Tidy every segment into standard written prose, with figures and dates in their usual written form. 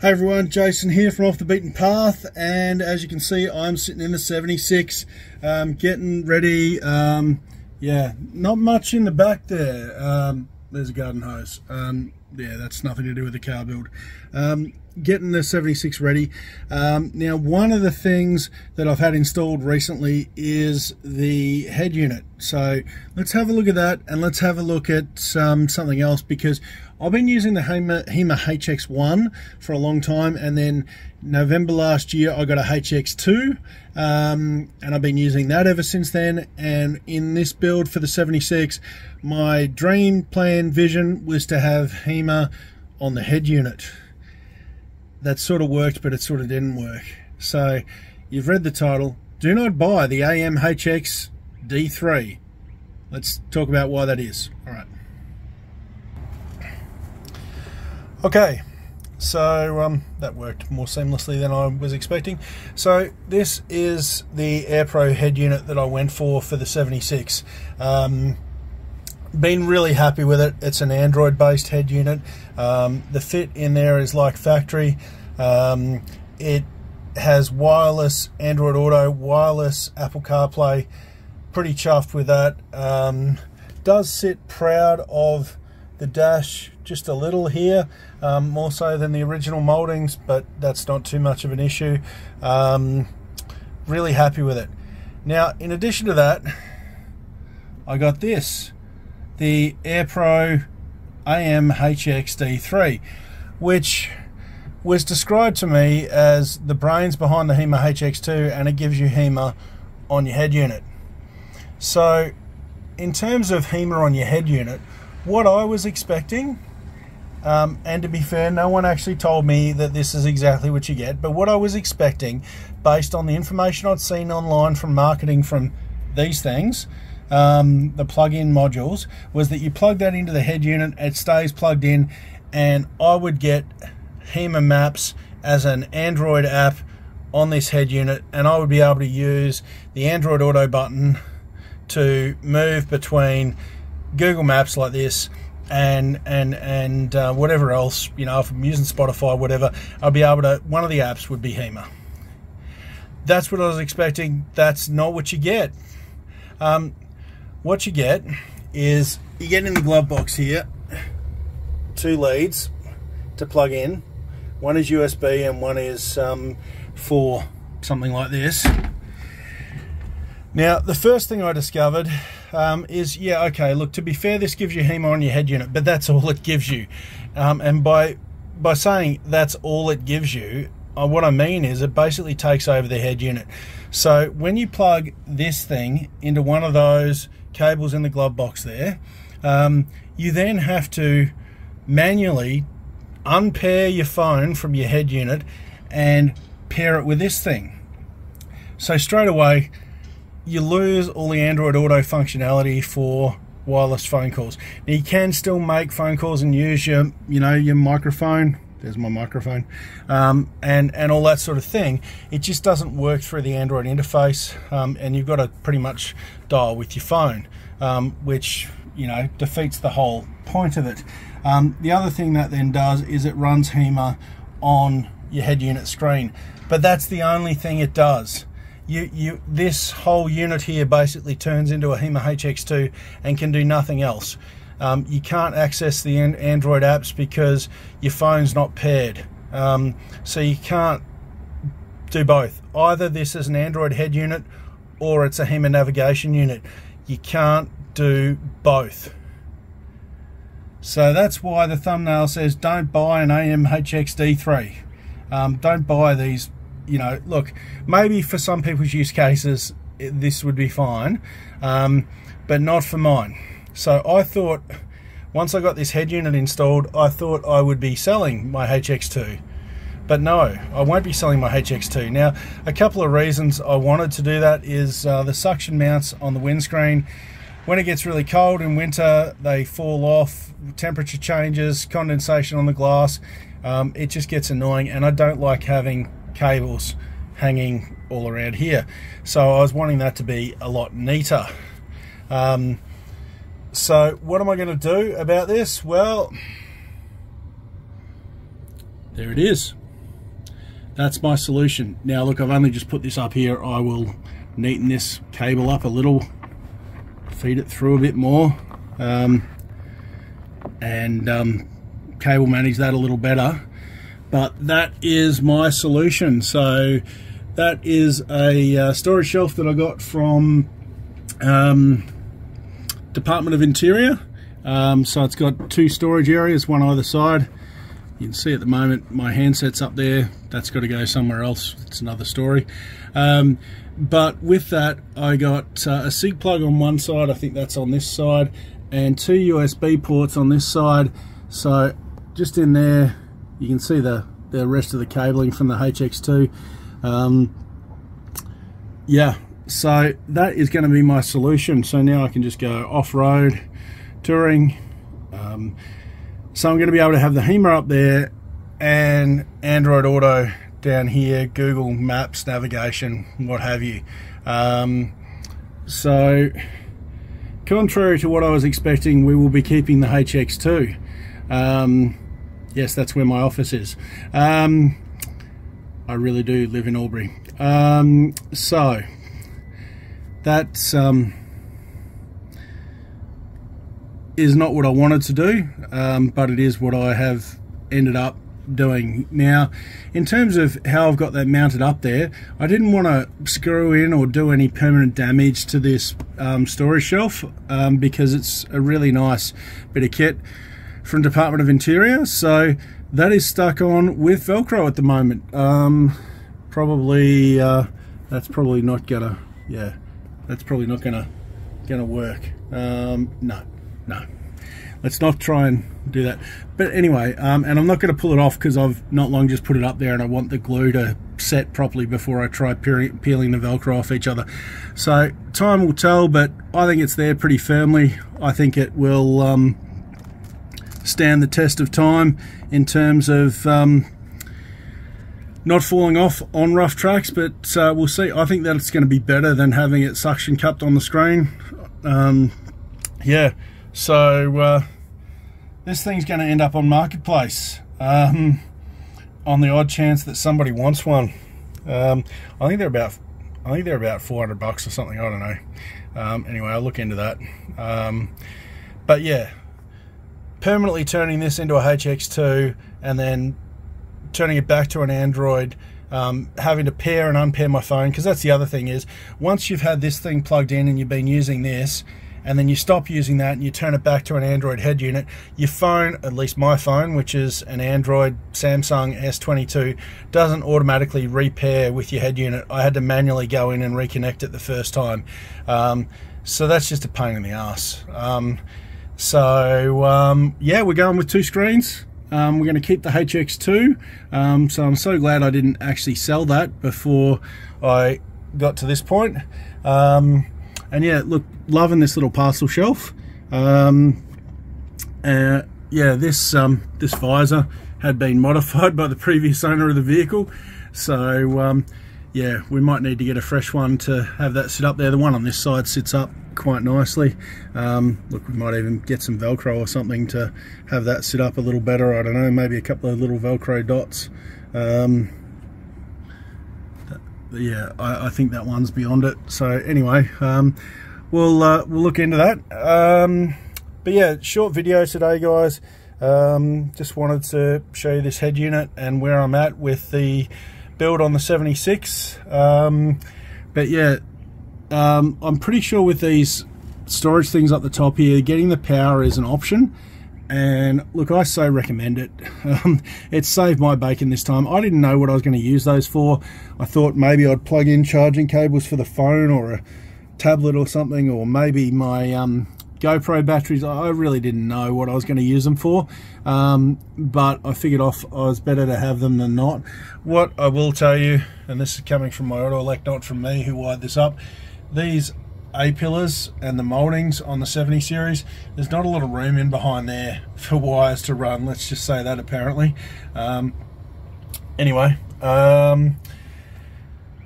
Hey everyone, Jason here from Off the Beaten Path, and as you can see I'm sitting in the 76 getting ready. Yeah, not much in the back there. There's a garden hose. Yeah, that's nothing to do with the car build. Getting the 76 ready. Now, one of the things that I've had installed recently is the head unit. So let's have a look at that, and let's have a look at something else, because I've been using the Hema HX1 for a long time, and then November last year I got a HX2, and I've been using that ever since then. And in this build for the 76, my dream plan vision was to have Hema on the head unit. That sort of worked, but it sort of didn't work. So you've read the title. Do not buy the AMHXD3. Let's talk about why that is. All right. Okay, so that worked more seamlessly than I was expecting. So this is the Aerpro head unit that I went for the 76. Been really happy with it. It's an Android based head unit. The fit in there is like factory. It has wireless Android Auto, wireless Apple CarPlay. Pretty chuffed with that. Does sit proud of the dash just a little here, more so than the original moldings, but that's not too much of an issue. Really happy with it. Now, in addition to that, I got this, the Aerpro AMHXD3, which was described to me as the brains behind the Hema HX2, and it gives you Hema on your head unit. So in terms of Hema on your head unit, what I was expecting, and to be fair, no one actually told me that this is exactly what you get, but what I was expecting, based on the information I'd seen online from marketing from these things, the plug-in modules, was that you plug that into the head unit, it stays plugged in, and I would get Hema Maps as an Android app on this head unit, and I would be able to use the Android Auto button to move between Google Maps like this and whatever else, you know, if I'm using Spotify, whatever, I'll be able to, one of the apps would be Hema. That's what I was expecting. That's not what you get. What you get is, you get in the glove box here, two leads to plug in. One is USB and one is for something like this. Now, the first thing I discovered is, yeah, okay, look, to be fair, this gives you Hema on your head unit, but that's all it gives you. And by saying that's all it gives you, what I mean is it basically takes over the head unit. So when you plug this thing into one of those cables in the glove box there, you then have to manually unpair your phone from your head unit and pair it with this thing. So straight away, you lose all the Android Auto functionality for wireless phone calls. Now, you can still make phone calls and use your, you know, your microphone. There's my microphone, and all that sort of thing. It just doesn't work through the Android interface, and you've got to pretty much dial with your phone, which, you know, defeats the whole point of it. The other thing that then does is it runs Hema on your head unit screen, but that's the only thing it does. This whole unit here basically turns into a Hema HX2 and can do nothing else. You can't access the Android apps because your phone's not paired. So you can't do both. Either this is an Android head unit or it's a Hema navigation unit. You can't do both. So that's why the thumbnail says don't buy an AMHXD3. Don't buy these. You know, look, maybe for some people's use cases this would be fine, but not for mine. So I thought, once I got this head unit installed, I thought I would be selling my HX2. But no, I won't be selling my HX2. Now, a couple of reasons I wanted to do that is the suction mounts on the windscreen. When it gets really cold in winter, they fall off, temperature changes, condensation on the glass. It just gets annoying, and I don't like having cables hanging all around here. So I was wanting that to be a lot neater. So what am I going to do about this? Well, there it is. that's my solution. Now look, I've only just put this up here. I will neaten this cable up a little, feed it through a bit more, and cable manage that a little better. But that is my solution. So that is a storage shelf that I got from Department of Interior. So it's got 2 storage areas, one either side. You can see at the moment my handset's up there. That's got to go somewhere else. It's another story. But with that, I got a SIG plug on one side, I think that's on this side, and 2 USB ports on this side. So just in there, you can see the rest of the cabling from the HX2. Yeah, so that is going to be my solution. So now I can just go off-road, touring. So I'm going to be able to have the Hema up there and Android Auto down here, Google Maps, navigation, what have you. So contrary to what I was expecting, we will be keeping the HX2. Yes, that's where my office is. I really do live in Albury. So that's is not what I wanted to do, but it is what I have ended up doing. Now, in terms of how I've got that mounted up there, I didn't want to screw in or do any permanent damage to this storage shelf, because it's a really nice bit of kit from Department of Interior. So that is stuck on with Velcro at the moment. Probably that's probably not gonna, yeah, that's probably not gonna work. No, let's not try and do that. But anyway, and I'm not going to pull it off because I've not long just put it up there, and I want the glue to set properly before I try peeling the Velcro off each other. So time will tell, but I think it's there pretty firmly. I think it will stand the test of time in terms of not falling off on rough tracks, but we'll see. I think that it's going to be better than having it suction cupped on the screen. Yeah, so this thing's going to end up on Marketplace on the odd chance that somebody wants one. I think they're about $400 or something. I don't know. Anyway, I'll look into that. But yeah, permanently turning this into a HX2 and then turning it back to an Android, having to pair and unpair my phone, because that's the other thing is, once you've had this thing plugged in and you've been using this, and then you stop using that and you turn it back to an Android head unit, your phone, at least my phone, which is an Android Samsung S22, doesn't automatically repair with your head unit. I had to manually go in and reconnect it the first time. So that's just a pain in the ass. Yeah, we're going with 2 screens. We're going to keep the HX2. So I'm so glad I didn't actually sell that before I got to this point. And yeah, look, loving this little parcel shelf. Yeah, this visor had been modified by the previous owner of the vehicle, so yeah, we might need to get a fresh one to have that sit up there. The one on this side sits up quite nicely. Look, we might even get some Velcro or something to have that sit up a little better. I don't know, maybe a couple of little Velcro dots. Yeah, I think that one's beyond it. So anyway, we'll look into that. But yeah, short video today, guys. Just wanted to show you this head unit and where I'm at with the build on the 76. But yeah, I'm pretty sure with these storage things up the top here, getting the power is an option. And look, I so recommend it. It saved my bacon this time. I didn't know what I was going to use those for. I thought maybe I'd plug in charging cables for the phone or a tablet or something, or maybe my GoPro batteries. I really didn't know what I was going to use them for, but I figured I was better to have them than not. What I will tell you, and this is coming from my auto elect, not from me who wired this up, these A-pillars and the mouldings on the 70 series, there's not a lot of room in behind there for wires to run, let's just say that, apparently. Anyway,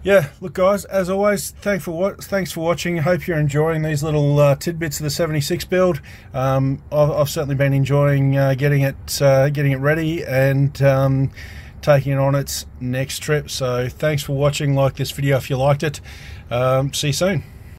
yeah, look guys, as always, thanks for watching. I hope you're enjoying these little tidbits of the 76 build. I've certainly been enjoying getting it ready and taking it on its next trip. So thanks for watching. Like this video if you liked it. See you soon.